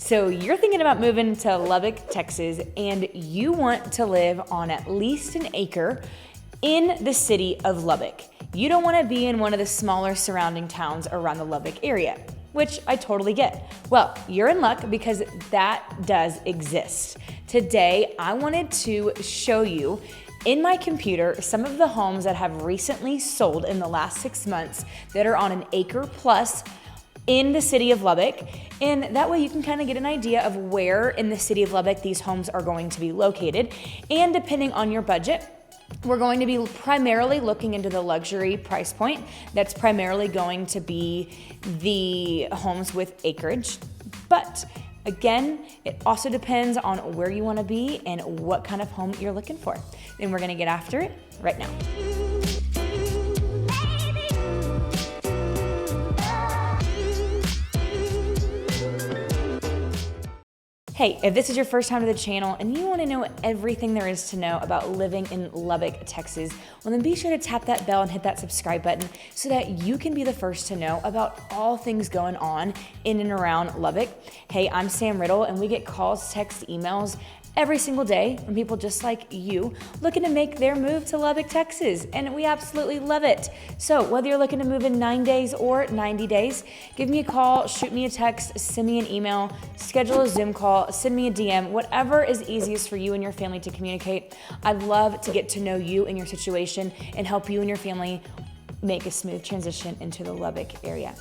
So you're thinking about moving to Lubbock, Texas, and you want to live on at least an acre in the city of Lubbock. You don't want to be in one of the smaller surrounding towns around the Lubbock area, which I totally get. Well, you're in luck because that does exist. Today, I wanted to show you in my computer some of the homes that have recently sold in the last 6 months that are on an acre plus in the city of Lubbock. And that way you can kind of get an idea of where in the city of Lubbock these homes are going to be located. And depending on your budget, we're going to be primarily looking into the luxury price point. That's primarily going to be the homes with acreage. But again, it also depends on where you want to be and what kind of home you're looking for. And we're going to get after it right now. Hey, if this is your first time to the channel and you want to know everything there is to know about living in Lubbock, Texas, well then be sure to tap that bell and hit that subscribe button so that you can be the first to know about all things going on in and around Lubbock. Hey, I'm Sam Riddle and we get calls, texts, emails every single day from people just like you looking to make their move to Lubbock, Texas, and we absolutely love it. So whether you're looking to move in 9 days or 90 days, give me a call, shoot me a text, send me an email, schedule a Zoom call, send me a DM, whatever is easiest for you and your family to communicate. I'd love to get to know you and your situation and help you and your family make a smooth transition into the Lubbock area.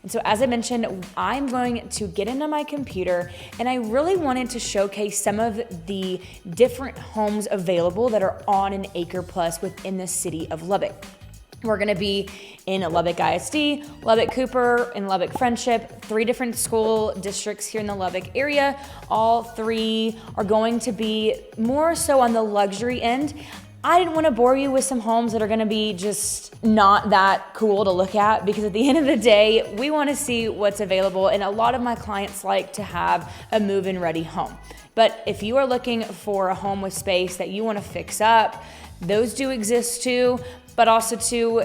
And so as I mentioned, I'm going to get into my computer and I really wanted to showcase some of the different homes available that are on an acre plus within the city of Lubbock. We're gonna be in Lubbock ISD, Lubbock Cooper, and Lubbock Friendship, 3 different school districts here in the Lubbock area. All 3 are going to be more so on the luxury end. I didn't want to bore you with some homes that are going to be just not that cool to look at because at the end of the day, we want to see what's available, and a lot of my clients like to have a move-in ready home. But if you are looking for a home with space that you want to fix up, those do exist too, but also too,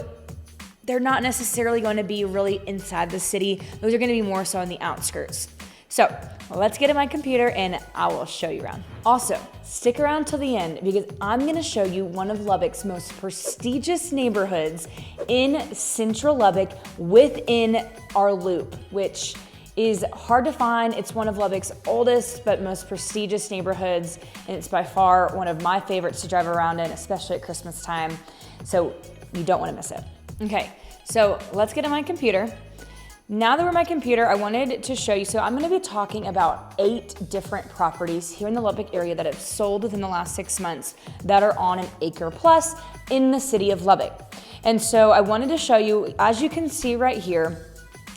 they're not necessarily going to be really inside the city. Those are going to be more so on the outskirts. So let's get in my computer and I will show you around. Also, stick around till the end because I'm gonna show you one of Lubbock's most prestigious neighborhoods in central Lubbock within our loop, which is hard to find. It's one of Lubbock's oldest but most prestigious neighborhoods, and it's by far one of my favorites to drive around in, especially at Christmas time. So you don't wanna miss it. Okay, so let's get in my computer. Now that we're on my computer, I wanted to show you, so I'm gonna be talking about 8 different properties here in the Lubbock area that have sold within the last 6 months that are on an acre plus in the city of Lubbock. And so I wanted to show you, as you can see right here,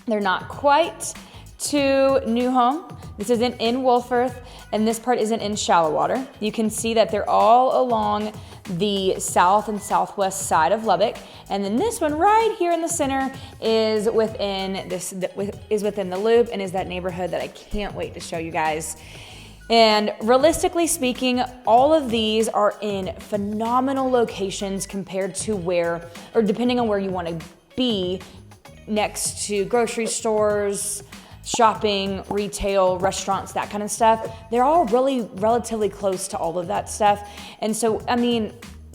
they're not quite to New Home. This isn't in Wolfforth, and this part isn't in Shallowater. You can see that they're all along the south and southwest side of Lubbock, and then this one right here in the center is within the loop and is that neighborhood that I can't wait to show you guys. And realistically speaking, all of these are in phenomenal locations compared to where, or depending on where you want to be, next to grocery stores, shopping, retail, restaurants, that kind of stuff. They're all really relatively close to all of that stuff. And so, I mean,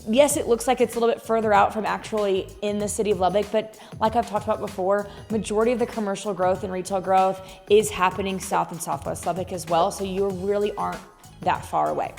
yes, it looks like it's a little bit further out from actually in the city of Lubbock, but like I've talked about before, majority of the commercial growth and retail growth is happening south and southwest Lubbock as well. So you really aren't that far away.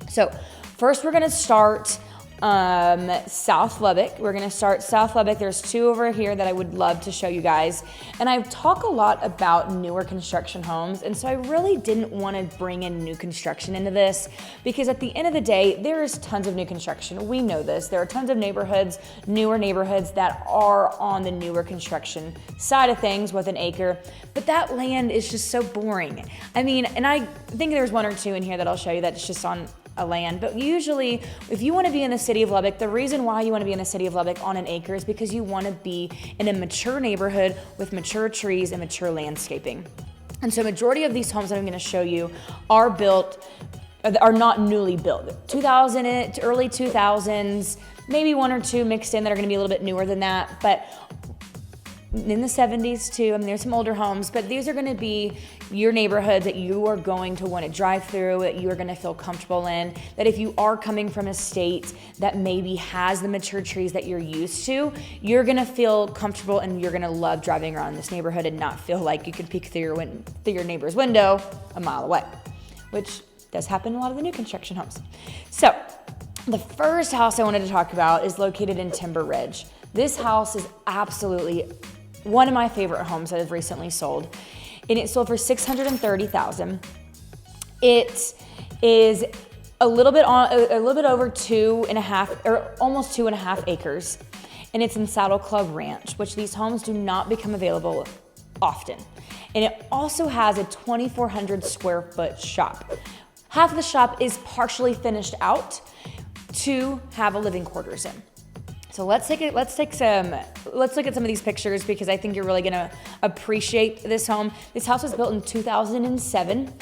So first we're gonna start South Lubbock. We're gonna start South Lubbock. There's 2 over here that I would love to show you guys. And I've talked a lot about newer construction homes, and so I really didn't want to bring in new construction into this because at the end of the day, there is tons of new construction. We know this. There are tons of neighborhoods, newer neighborhoods that are on the newer construction side of things with an acre, but that land is just so boring. I mean, and I think there's 1 or 2 in here that I'll show you that's just on a land, but usually if you want to be in the city of Lubbock, the reason why you want to be in the city of Lubbock on an acre is because you want to be in a mature neighborhood with mature trees and mature landscaping. And so majority of these homes that I'm going to show you are not newly built. 2000 to early 2000s, maybe 1 or 2 mixed in that are going to be a little bit newer than that, but in the 70s too. I mean, there's some older homes, but these are gonna be your neighborhood that you are going to want to drive through, that you are gonna feel comfortable in, that if you are coming from a state that maybe has the mature trees that you're used to, you're gonna feel comfortable and you're gonna love driving around this neighborhood and not feel like you could peek through your neighbor's window a mile away, which does happen in a lot of the new construction homes. So the first house I wanted to talk about is located in Timber Ridge. This house is absolutely one of my favorite homes that have recently sold, and it sold for $630,000. It is a little bit over 2.5 or almost 2.5 acres, and it's in Saddle Club Ranch, which these homes do not become available often. And it also has a 2,400 square foot shop. Half of the shop is partially finished out to have a living quarters in. So let's look at some of these pictures because I think you're really gonna appreciate this home. This house was built in 2007.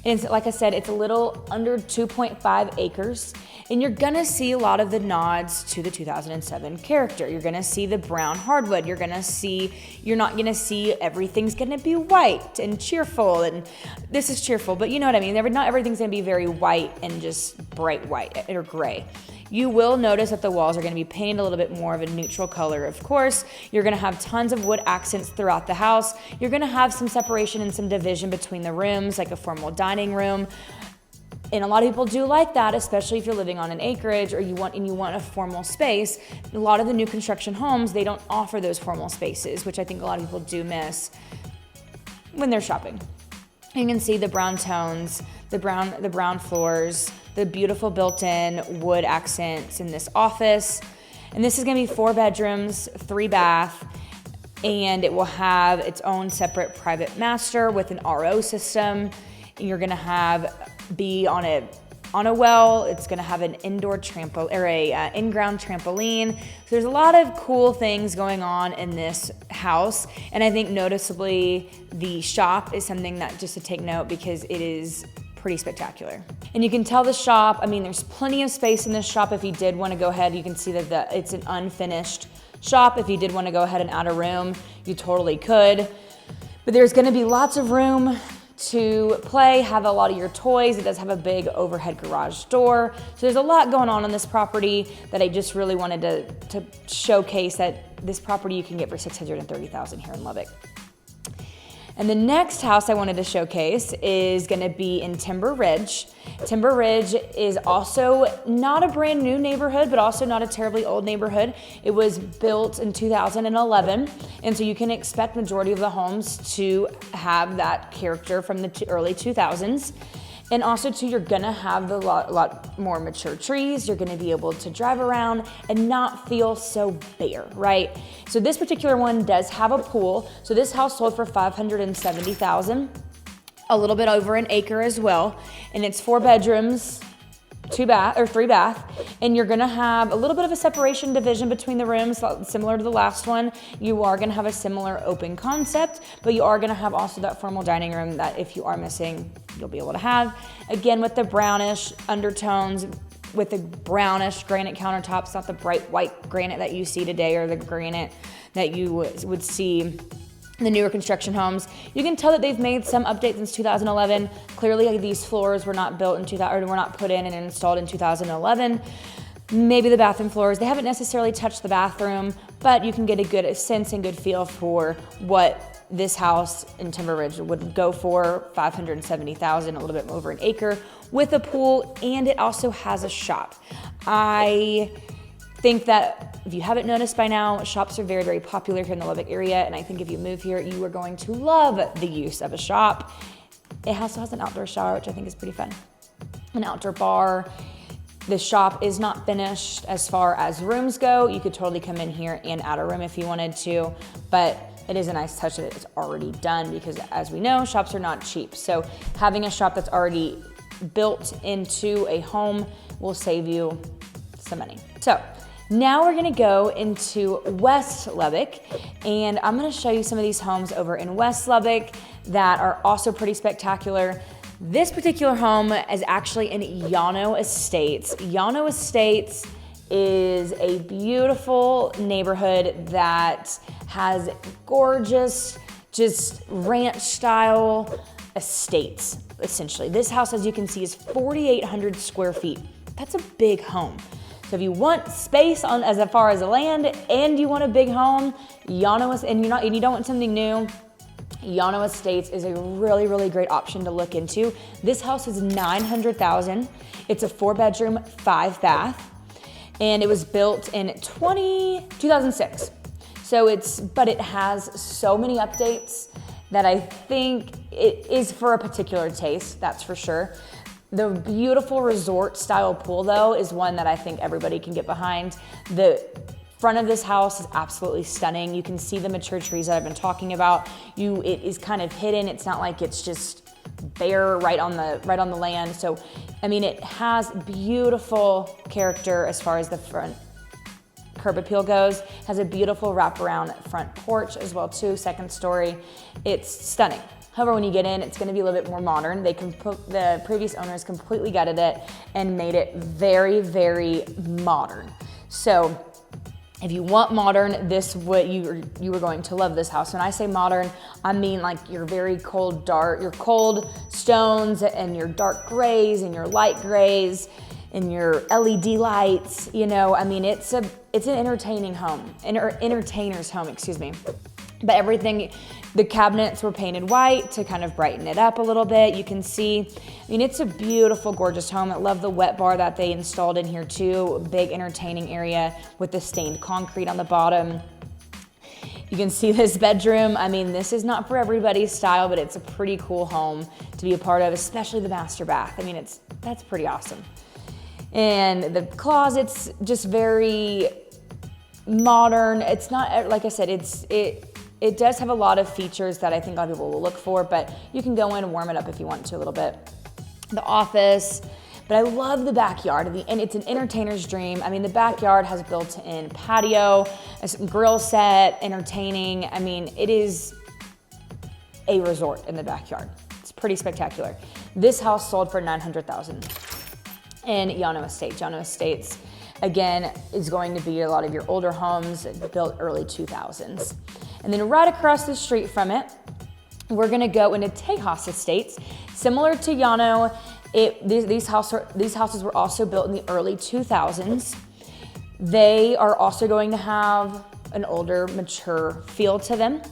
And it's, like I said, it's a little under 2.5 acres. And you're gonna see a lot of the nods to the 2007 character. You're gonna see the brown hardwood. You're not gonna see everything's gonna be white and cheerful. And this is cheerful, but you know what I mean. Not everything's gonna be very white and just bright white or gray. You will notice that the walls are gonna be painted a little bit more of a neutral color, of course. You're gonna have tons of wood accents throughout the house. You're gonna have some separation and some division between the rooms, like a formal dining room. And a lot of people do like that, especially if you're living on an acreage or you want a formal space. A lot of the new construction homes, they don't offer those formal spaces, which I think a lot of people do miss when they're shopping. You can see the brown tones, the brown floors, the beautiful built-in wood accents in this office. And this is gonna be 4 bedrooms, 3 bath, and it will have its own separate private master with an RO system. And you're gonna be on a well. It's gonna have an indoor trampoline or a in-ground trampoline. So there's a lot of cool things going on in this house. And I think noticeably the shop is something that just to take note because it is pretty spectacular. And you can tell the shop, I mean, there's plenty of space in this shop. If you did want to go ahead, you can see that it's an unfinished shop. If you did want to go ahead and add a room, you totally could. But there's going to be lots of room to play, have a lot of your toys. It does have a big overhead garage door. So there's a lot going on this property that I just really wanted to showcase that this property you can get for $630,000 here in Lubbock. And the next house I wanted to showcase is gonna be in Timber Ridge. Timber Ridge is also not a brand new neighborhood, but also not a terribly old neighborhood. It was built in 2011, and so you can expect majority of the homes to have that character from the early 2000s. And also too, you're gonna have a lot more mature trees. You're gonna be able to drive around and not feel so bare, right? So this particular one does have a pool. So this house sold for $570,000, a little bit over an acre as well. And it's 4 bedrooms, 3 bath, and you're gonna have a little bit of a separation division between the rooms, similar to the last one. You are gonna have a similar open concept, but you are gonna have also that formal dining room that if you are missing, you'll be able to have. Again, with the brownish undertones, with the brownish granite countertops, not the bright white granite that you see today or the granite that you would see in the newer construction homes. You can tell that they've made some updates since 2011. Clearly, these floors were not built in 2000 or were not put in and installed in 2011. Maybe the bathroom floors, they haven't necessarily touched the bathroom, but you can get a good sense and good feel for what this house in Timber Ridge would go for. $570,000, a little bit over an acre with a pool, and it also has a shop. I think that if you haven't noticed by now, shops are very, very popular here in the Lubbock area, and I think if you move here, you are going to love the use of a shop. It also has an outdoor shower, which I think is pretty fun. An outdoor bar. The shop is not finished as far as rooms go. You could totally come in here and add a room if you wanted to, but it is a nice touch that it's already done because as we know, shops are not cheap. So having a shop that's already built into a home will save you some money. So now we're gonna go into West Lubbock, and I'm gonna show you some of these homes over in West Lubbock that are also pretty spectacular. This particular home is actually in Llano Estates. Llano Estates is a beautiful neighborhood that has gorgeous, just ranch style estates, essentially. This house, as you can see, is 4,800 square feet. That's a big home. So if you want space on as far as the land and you want a big home, Llano, and you don't want something new, Llano Estates is a really, really great option to look into. This house is $900,000. It's a 4-bedroom, 5-bath, and it was built in 2006. But it has so many updates that I think it is for a particular taste, that's for sure. The beautiful resort style pool though is one that I think everybody can get behind. The front of this house is absolutely stunning. You can see the mature trees that I've been talking about. It is kind of hidden. It's not like it's just bare right on the land. So, I mean, it has beautiful character as far as the front curb appeal goes. Has a beautiful wraparound front porch as well too, 2nd story. It's stunning. However, when you get in, it's going to be a little bit more modern. The previous owners completely gutted it and made it very, very modern. So if you want modern, you were going to love this house. When I say modern, I mean like your very cold, your cold stones and your dark grays and your light grays and your LED lights. You know, I mean, it's an entertaining home, entertainer's home, excuse me. But everything, the cabinets were painted white to kind of brighten it up a little bit. You can see, I mean, it's a beautiful, gorgeous home. I love the wet bar that they installed in here too. Big entertaining area with the stained concrete on the bottom. You can see this bedroom. I mean, this is not for everybody's style, but it's a pretty cool home to be a part of, especially the master bath. I mean, that's pretty awesome. And the closet's just very modern. It's not, like I said, it does have a lot of features that I think a lot of people will look for, but you can go in and warm it up if you want to a little bit. The office, but I love the backyard, and it's an entertainer's dream. I mean, the backyard has built-in patio, a grill set, entertaining. I mean, it is a resort in the backyard. It's pretty spectacular. This house sold for $900,000 in Llano Estates. Llano Estates, again, is going to be a lot of your older homes built early 2000s. And then right across the street from it, we're gonna go into Tejas Estates. Similar to Llano, these houses were also built in the early 2000s. They are also going to have an older, mature feel to them.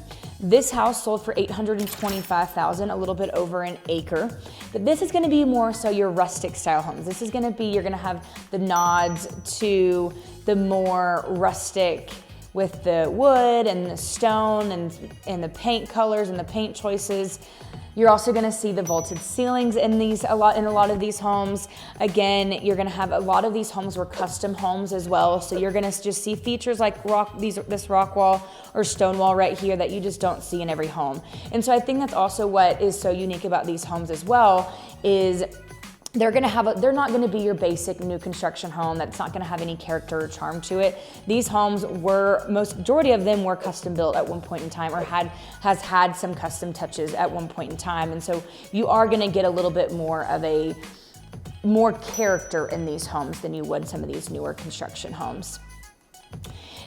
This house sold for $825,000, a little bit over an acre. But this is gonna be more so your rustic style homes. This is gonna be, you're gonna have the nods to the more rustic with the wood and the stone and the paint colors and the paint choices. You're also gonna see the vaulted ceilings in a lot of these homes. Again, you're gonna have a lot of these homes were custom homes as well. So you're gonna just see features like this rock wall or stone wall right here that you just don't see in every home. And so I think that's also what is so unique about these homes as well is they're not gonna be your basic new construction home that's not gonna have any character or charm to it. These homes majority of them were custom built at one point in time or has had some custom touches at one point in time. And so you are gonna get a little bit more character in these homes than you would some of these newer construction homes.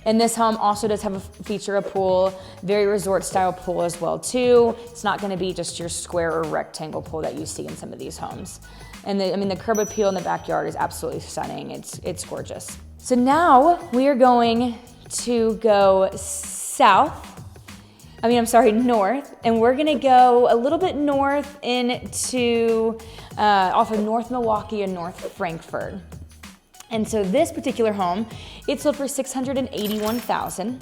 And this home also does have a pool, very resort style pool as well too. It's not gonna be just your square or rectangle pool that you see in some of these homes. And the curb appeal in the backyard is absolutely stunning. It's gorgeous. So now we are going to go north, and we're gonna go a little bit north into, off of North Milwaukee and North Frankfort. And so this particular home, it sold for $681,000.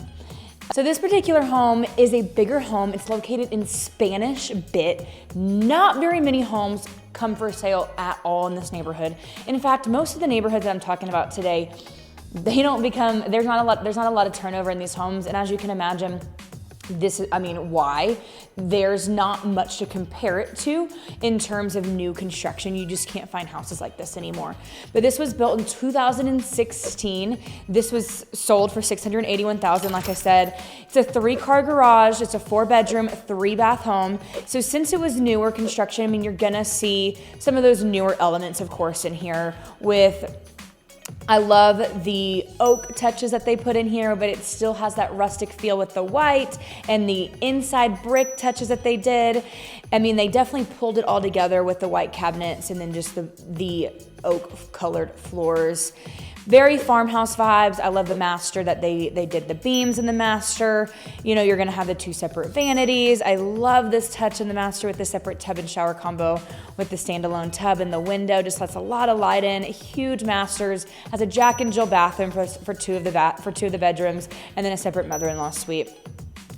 So this particular home is a bigger home. It's located in Spanish Bit. Not very many homes come for sale at all in this neighborhood. In fact, most of the neighborhoods that I'm talking about today, there's not a lot of turnover in these homes. And as you can imagine, why? There's not much to compare it to in terms of new construction. You just can't find houses like this anymore. But this was built in 2016. This was sold for $681,000, like I said. It's a 3-car garage. It's a 4-bedroom, 3-bath home. So since it was newer construction, you're gonna see some of those newer elements, of course, in here with I love the oak touches that they put in here, but it still has that rustic feel with the white and the inside brick touches that they did. I mean, they definitely pulled it all together with the white cabinets and then just the oak colored floors. Very farmhouse vibes. I love the master that they did the beams in the master. You know, you're gonna have the 2 separate vanities. I love this touch in the master with the separate tub and shower combo with the standalone tub and the window. Just lets a lot of light in. Huge masters. Has a Jack and Jill bathroom for two of the bedrooms, and then a separate mother-in-law suite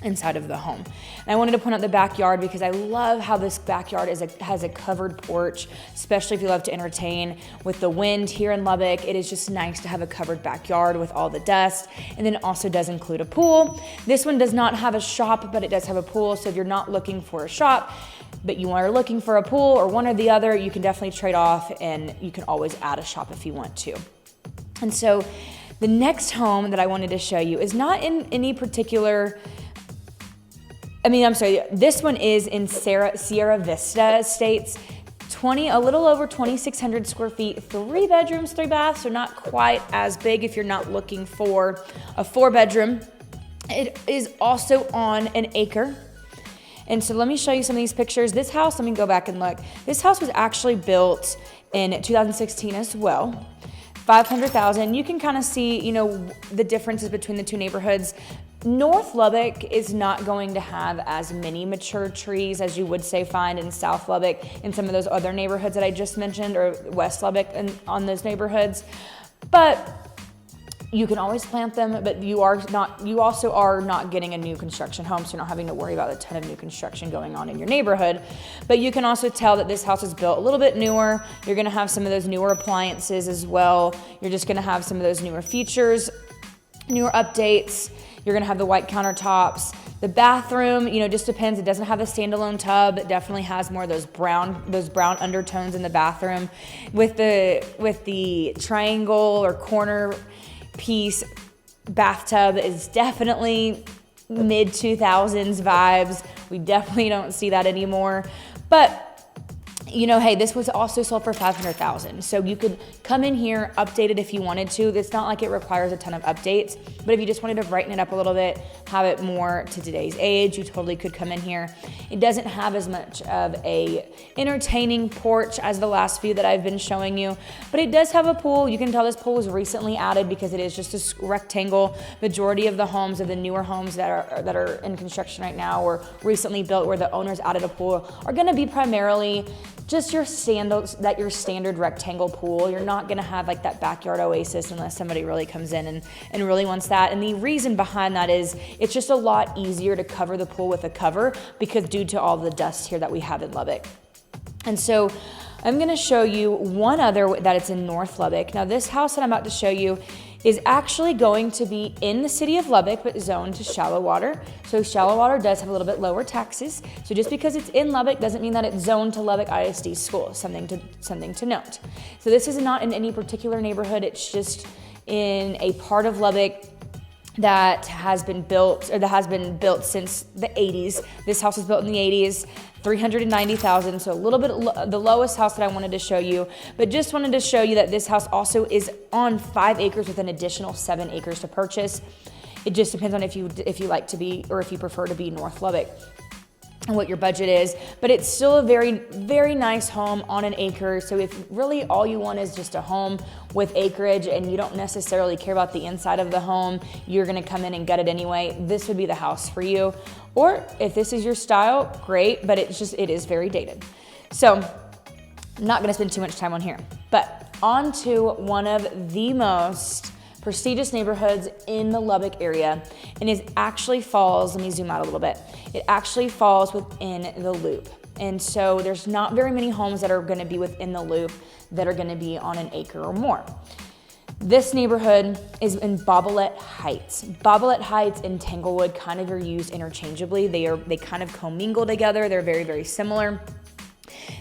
inside of the home. And I wanted to point out the backyard because I love how this backyard has a covered porch, especially if you love to entertain. With the wind here in Lubbock, it is just nice to have a covered backyard with all the dust. And then it also does include a pool. This one does not have a shop, but it does have a pool. So if you're not looking for a shop, but you are looking for a pool or one or the other, you can definitely trade off, and you can always add a shop if you want to. And so the next home that I wanted to show you is not in any particular, this one is in Sierra Vista Estates, a little over 2,600 square feet, 3 bedrooms, 3 baths, so not quite as big if you're not looking for a 4-bedroom. It is also on an acre. And so let me show you some of these pictures. This house, let me go back and look. This house was actually built in 2016 as well. $500,000. You can kind of see, you know, the differences between the 2 neighborhoods. North Lubbock is not going to have as many mature trees as you would say find in South Lubbock in some of those other neighborhoods that I just mentioned, or West Lubbock and on those neighborhoods. But you can always plant them, but you also are not getting a new construction home, so you're not having to worry about a ton of new construction going on in your neighborhood. But you can also tell that this house is built a little bit newer. You're gonna have some of those newer appliances as well. You're just gonna have some of those newer features, newer updates. You're gonna have the white countertops. The bathroom, you know, just depends. It doesn't have a standalone tub. It definitely has more of those brown undertones in the bathroom. With the triangle or corner piece bathtub is definitely mid 2000s vibes. We definitely don't see that anymore. But you know, hey, this was also sold for $500,000. So you could come in here, update it if you wanted to. It's not like it requires a ton of updates, but if you just wanted to brighten it up a little bit, have it more to today's age, you totally could come in here. It doesn't have as much of a entertaining porch as the last few that I've been showing you, but it does have a pool. You can tell this pool was recently added because it is just a rectangle. Majority of the homes, of the newer homes that are in construction right now or recently built where the owners added a pool, are gonna be primarily just your standard rectangle pool. You're not gonna have like that backyard oasis unless somebody really comes in and really wants that. And the reason behind that is it's just a lot easier to cover the pool with a cover because due to all the dust here that we have in Lubbock. And so I'm gonna show you one other that it's in North Lubbock. Now this house that I'm about to show you is actually going to be in the city of Lubbock, but zoned to shallow water. So shallow water does have a little bit lower taxes. So just because it's in Lubbock doesn't mean that it's zoned to Lubbock ISD school, something to note. So this is not in any particular neighborhood, it's just in a part of Lubbock that has been built since the 80s. This house was built in the 80s, $390,000, so a little bit the lowest house that I wanted to show you, but just wanted to show you that this house also is on 5 acres with an additional 7 acres to purchase. It just depends on if you like to be, or if you prefer to be North Lubbock and what your budget is, but it's still a very, very nice home on an acre. So if really all you want is just a home with acreage and you don't necessarily care about the inside of the home, you're gonna come in and gut it anyway, this would be the house for you. Or if this is your style, great, but it is very dated. So I'm not gonna spend too much time on here, but on to one of the most prestigious neighborhoods in the Lubbock area, and it actually falls, let me zoom out a little bit, it actually falls within the loop. And so there's not very many homes that are gonna be within the loop that are gonna be on an acre or more. This neighborhood is in Boba Heights. Boba Heights and Tanglewood kind of are used interchangeably. They kind of commingle together. They're very, very similar.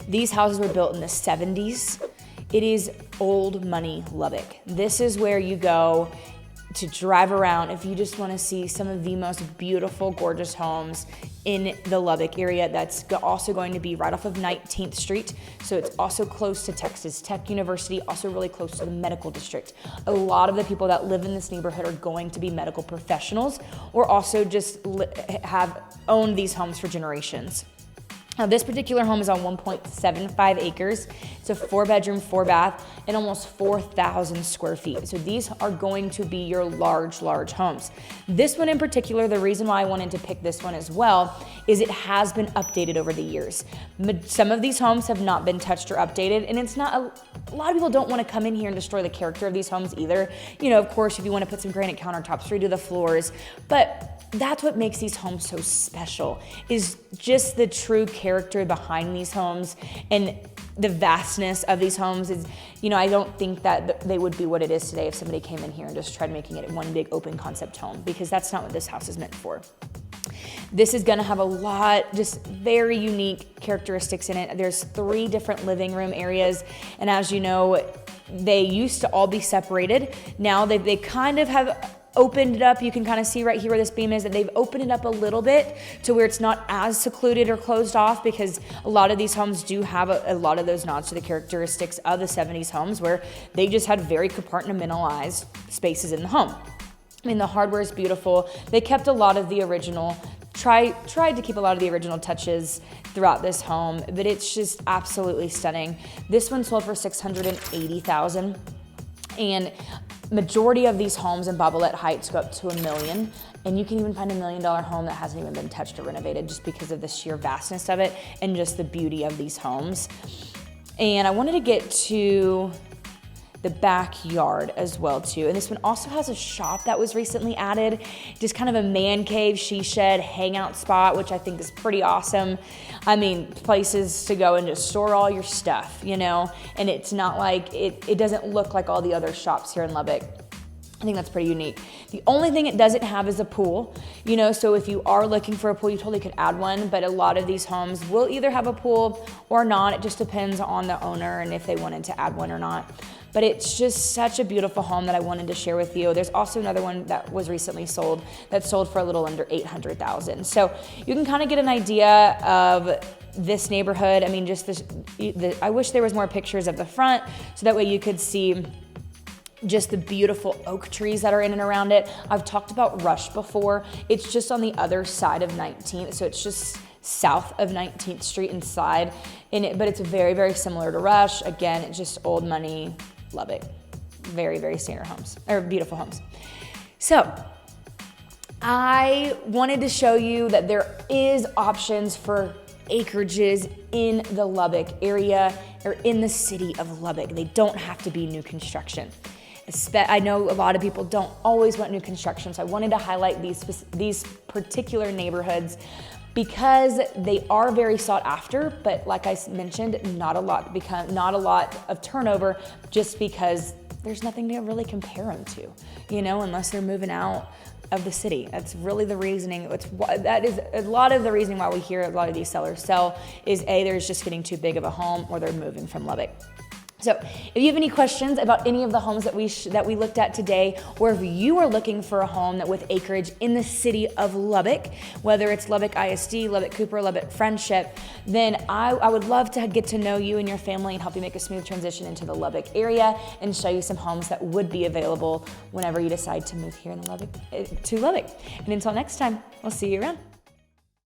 These houses were built in the 70s. It is old money Lubbock. This is where you go to drive around if you just want to see some of the most beautiful, gorgeous homes in the Lubbock area that's also going to be right off of 19th Street. So it's also close to Texas Tech University, also really close to the medical district. A lot of the people that live in this neighborhood are going to be medical professionals or also just have owned these homes for generations. Now, this particular home is on 1.75 acres. It's a 4-bedroom, 4-bath, and almost 4,000 square feet. So these are going to be your large homes. This one in particular, the reason why I wanted to pick this one as well is it has been updated over the years. Some of these homes have not been touched or updated, and it's not, a lot of people don't want to come in here and destroy the character of these homes either. You know, of course, if you want to put some granite countertops, redo the floors, but that's what makes these homes so special, is just the true character behind these homes and the vastness of these homes. Is, you know, I don't think that they would be what it is today if somebody came in here and just tried making it one big open concept home, because that's not what this house is meant for. This is gonna have a lot, just very unique characteristics in it. There's 3 different living room areas, and as you know, they used to all be separated. Now they kind of have opened it up. You can kind of see right here where this beam is that they've opened it up a little bit to where it's not as secluded or closed off, because a lot of these homes do have a lot of those nods to the characteristics of the 70s homes where they just had very compartmentalized spaces in the home. I mean, the hardware is beautiful. They kept a lot of the original, tried to keep a lot of the original touches throughout this home, but it's just absolutely stunning. This one sold for $680,000, and majority of these homes in Boba Heights go up to $1 million, and you can even find $1 million home that hasn't even been touched or renovated just because of the sheer vastness of it and just the beauty of these homes. And I wanted to get to the backyard as well too. And this one also has a shop that was recently added, just kind of a man cave, she shed, hangout spot, which I think is pretty awesome. I mean, places to go and just store all your stuff, you know, and it's not like, it doesn't look like all the other shops here in Lubbock. I think that's pretty unique. The only thing it doesn't have is a pool, you know, so if you are looking for a pool, you totally could add one, but a lot of these homes will either have a pool or not. It just depends on the owner and if they wanted to add one or not. But it's just such a beautiful home that I wanted to share with you. There's also another one that was recently sold that sold for a little under $800,000. So you can kind of get an idea of this neighborhood. I mean, just this, I wish there was more pictures of the front so that way you could see just the beautiful oak trees that are in and around it. I've talked about Rush before. It's just on the other side of 19th, so it's just south of 19th Street inside, but it's very, very similar to Rush. Again, it's just old money Lubbock. Very, very standard homes, or beautiful homes. So I wanted to show you that there is options for acreages in the Lubbock area or in the city of Lubbock. They don't have to be new construction. I know a lot of people don't always want new construction, so I wanted to highlight these particular neighborhoods because they are very sought after, but like I mentioned, not a lot of turnover, just because there's nothing to really compare them to, you know, unless they're moving out of the city. That's really the reasoning. That is a lot of the reasoning why we hear a lot of these sellers sell is they're just getting too big of a home or they're moving from Lubbock. So if you have any questions about any of the homes that we looked at today, or if you are looking for a home that with acreage in the city of Lubbock, whether it's Lubbock ISD, Lubbock Cooper, Lubbock Friendship, then I would love to get to know you and your family and help you make a smooth transition into the Lubbock area and show you some homes that would be available whenever you decide to move here in to Lubbock. And until next time, we'll see you around.